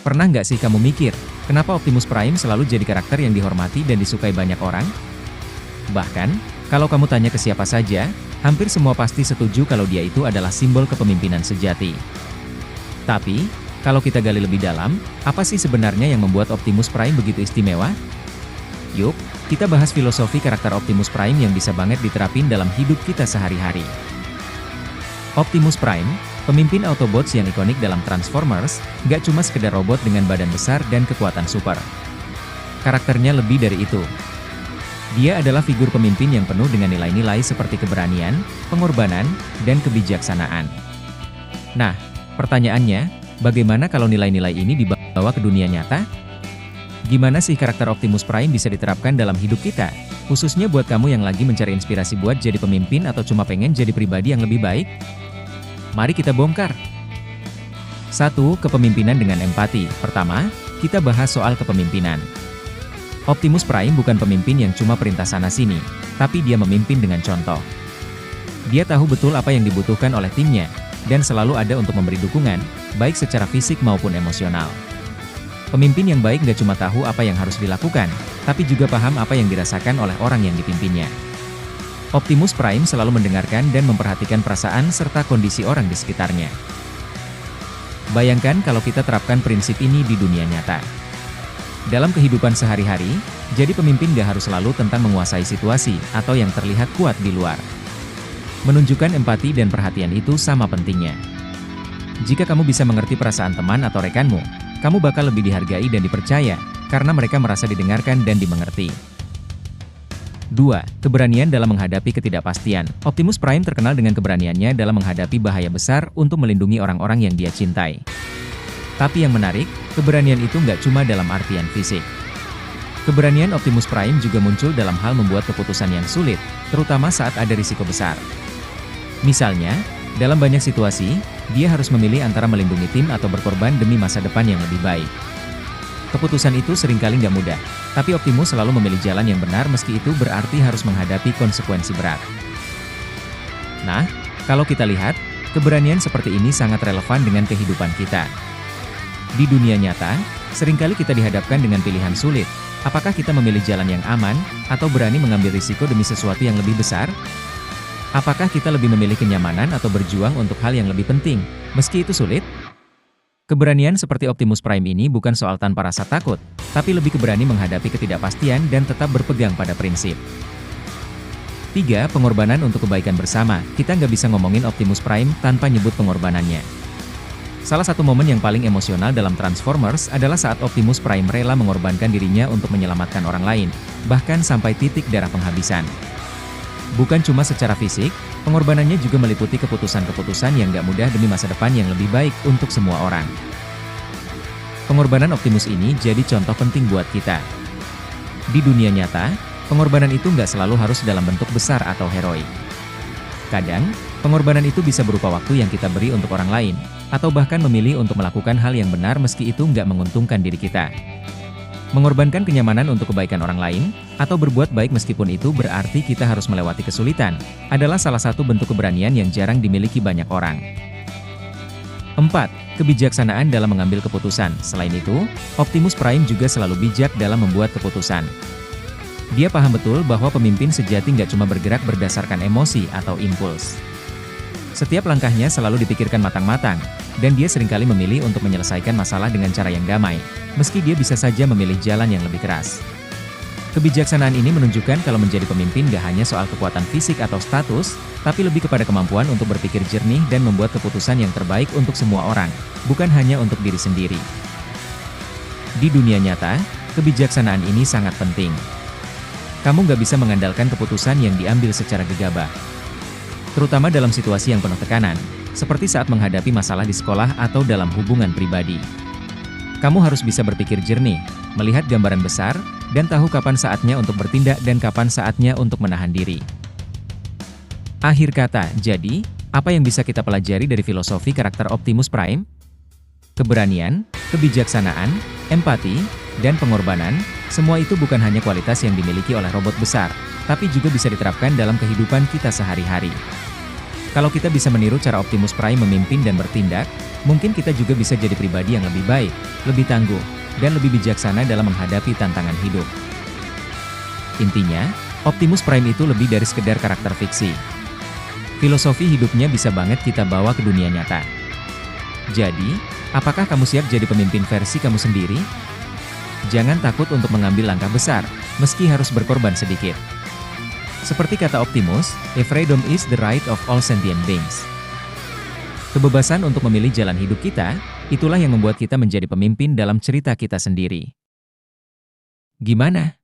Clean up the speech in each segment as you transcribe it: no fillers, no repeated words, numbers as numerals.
Pernah nggak sih kamu mikir, kenapa Optimus Prime selalu jadi karakter yang dihormati dan disukai banyak orang? Bahkan, kalau kamu tanya ke siapa saja, hampir semua pasti setuju kalau dia itu adalah simbol kepemimpinan sejati. Tapi, kalau kita gali lebih dalam, apa sih sebenarnya yang membuat Optimus Prime begitu istimewa? Yuk, kita bahas filosofi karakter Optimus Prime yang bisa banget diterapin dalam hidup kita sehari-hari. Optimus Prime, pemimpin Autobots yang ikonik dalam Transformers, nggak cuma sekedar robot dengan badan besar dan kekuatan super. Karakternya lebih dari itu. Dia adalah figur pemimpin yang penuh dengan nilai-nilai seperti keberanian, pengorbanan, dan kebijaksanaan. Nah, pertanyaannya, bagaimana kalau nilai-nilai ini dibawa ke dunia nyata? Gimana sih karakter Optimus Prime bisa diterapkan dalam hidup kita? Khususnya buat kamu yang lagi mencari inspirasi buat jadi pemimpin atau cuma pengen jadi pribadi yang lebih baik? Mari kita bongkar. 1. Kepemimpinan dengan empati. Pertama, kita bahas soal kepemimpinan. Optimus Prime bukan pemimpin yang cuma perintah sana-sini, tapi dia memimpin dengan contoh. Dia tahu betul apa yang dibutuhkan oleh timnya, dan selalu ada untuk memberi dukungan, baik secara fisik maupun emosional. Pemimpin yang baik nggak cuma tahu apa yang harus dilakukan, tapi juga paham apa yang dirasakan oleh orang yang dipimpinnya. Optimus Prime selalu mendengarkan dan memperhatikan perasaan serta kondisi orang di sekitarnya. Bayangkan kalau kita terapkan prinsip ini di dunia nyata. Dalam kehidupan sehari-hari, jadi pemimpin gak harus selalu tentang menguasai situasi atau yang terlihat kuat di luar. Menunjukkan empati dan perhatian itu sama pentingnya. Jika kamu bisa mengerti perasaan teman atau rekanmu, kamu bakal lebih dihargai dan dipercaya, karena mereka merasa didengarkan dan dimengerti. 2. Keberanian dalam menghadapi ketidakpastian. Optimus Prime terkenal dengan keberaniannya dalam menghadapi bahaya besar untuk melindungi orang-orang yang dia cintai. Tapi yang menarik, keberanian itu nggak cuma dalam artian fisik. Keberanian Optimus Prime juga muncul dalam hal membuat keputusan yang sulit, terutama saat ada risiko besar. Misalnya, dalam banyak situasi, dia harus memilih antara melindungi tim atau berkorban demi masa depan yang lebih baik. Keputusan itu seringkali nggak mudah, tapi Optimus selalu memilih jalan yang benar meski itu berarti harus menghadapi konsekuensi berat. Nah, kalau kita lihat, keberanian seperti ini sangat relevan dengan kehidupan kita. Di dunia nyata, seringkali kita dihadapkan dengan pilihan sulit. Apakah kita memilih jalan yang aman, atau berani mengambil risiko demi sesuatu yang lebih besar? Apakah kita lebih memilih kenyamanan atau berjuang untuk hal yang lebih penting, meski itu sulit? Keberanian seperti Optimus Prime ini bukan soal tanpa rasa takut, tapi lebih berani menghadapi ketidakpastian dan tetap berpegang pada prinsip. 3. Pengorbanan untuk kebaikan bersama. Kita nggak bisa ngomongin Optimus Prime tanpa nyebut pengorbanannya. Salah satu momen yang paling emosional dalam Transformers adalah saat Optimus Prime rela mengorbankan dirinya untuk menyelamatkan orang lain, bahkan sampai titik darah penghabisan. Bukan cuma secara fisik, pengorbanannya juga meliputi keputusan-keputusan yang gak mudah demi masa depan yang lebih baik untuk semua orang. Pengorbanan Optimus ini jadi contoh penting buat kita. Di dunia nyata, pengorbanan itu gak selalu harus dalam bentuk besar atau heroik. Kadang, pengorbanan itu bisa berupa waktu yang kita beri untuk orang lain, atau bahkan memilih untuk melakukan hal yang benar meski itu gak menguntungkan diri kita. Mengorbankan kenyamanan untuk kebaikan orang lain, atau berbuat baik meskipun itu berarti kita harus melewati kesulitan, adalah salah satu bentuk keberanian yang jarang dimiliki banyak orang. 4. Kebijaksanaan dalam mengambil keputusan. Selain itu, Optimus Prime juga selalu bijak dalam membuat keputusan. Dia paham betul bahwa pemimpin sejati nggak cuma bergerak berdasarkan emosi atau impuls. Setiap langkahnya selalu dipikirkan matang-matang, dan dia seringkali memilih untuk menyelesaikan masalah dengan cara yang damai, meski dia bisa saja memilih jalan yang lebih keras. Kebijaksanaan ini menunjukkan kalau menjadi pemimpin gak hanya soal kekuatan fisik atau status, tapi lebih kepada kemampuan untuk berpikir jernih dan membuat keputusan yang terbaik untuk semua orang, bukan hanya untuk diri sendiri. Di dunia nyata, kebijaksanaan ini sangat penting. Kamu gak bisa mengandalkan keputusan yang diambil secara gegabah. Terutama dalam situasi yang penuh tekanan, seperti saat menghadapi masalah di sekolah atau dalam hubungan pribadi. Kamu harus bisa berpikir jernih, melihat gambaran besar, dan tahu kapan saatnya untuk bertindak dan kapan saatnya untuk menahan diri. Akhir kata, jadi, apa yang bisa kita pelajari dari filosofi karakter Optimus Prime? Keberanian, kebijaksanaan, empati, dan pengorbanan, semua itu bukan hanya kualitas yang dimiliki oleh robot besar, tapi juga bisa diterapkan dalam kehidupan kita sehari-hari. Kalau kita bisa meniru cara Optimus Prime memimpin dan bertindak, mungkin kita juga bisa jadi pribadi yang lebih baik, lebih tangguh, dan lebih bijaksana dalam menghadapi tantangan hidup. Intinya, Optimus Prime itu lebih dari sekedar karakter fiksi. Filosofi hidupnya bisa banget kita bawa ke dunia nyata. Jadi, apakah kamu siap jadi pemimpin versi kamu sendiri? Jangan takut untuk mengambil langkah besar, meski harus berkorban sedikit. Seperti kata Optimus, "A freedom is the right of all sentient beings." Kebebasan untuk memilih jalan hidup kita, itulah yang membuat kita menjadi pemimpin dalam cerita kita sendiri. Gimana?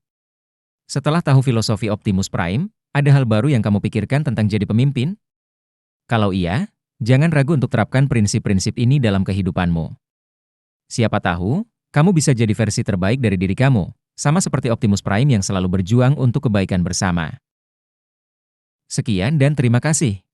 Setelah tahu filosofi Optimus Prime, ada hal baru yang kamu pikirkan tentang jadi pemimpin? Kalau iya, jangan ragu untuk terapkan prinsip-prinsip ini dalam kehidupanmu. Siapa tahu, kamu bisa jadi versi terbaik dari diri kamu, sama seperti Optimus Prime yang selalu berjuang untuk kebaikan bersama. Sekian dan terima kasih.